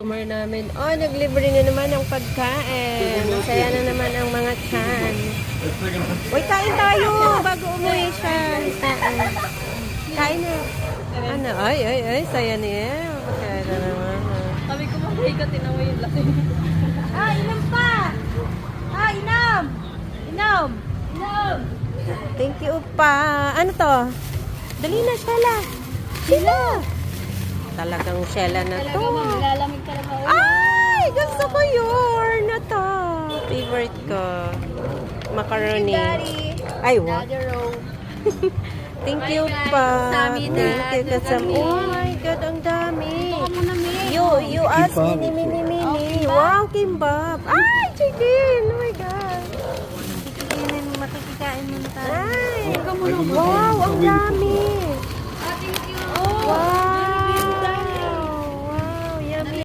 Customer namin. Oh, naglibre na naman ng pagkain. Masaya na naman ang mga chan. Uy, kain tayo bago umuwi siya. Kain na. Ano? Ay, saya niya. Pagkain na naman. Sabi ko mamay ka, tinawa yung lasing. Inom pa! Inom! Inom! Inom! Thank you pa. Ano to? Dali na, Shella. Shella! Talagang Shella na to. Talaga maglalamig talaga. Ay! Gusto ko yun! Na to. Favorite ko. Macaroni. Ay, what? Daddy row. Thank you pa. Thank you kasam. Oh my God, ang dami. You ask mini. Wow, kimbap. Ay, chicken. Oh my God. Makikikain mo na tayo. Ay, wow, ang dami. Thank you. Wow.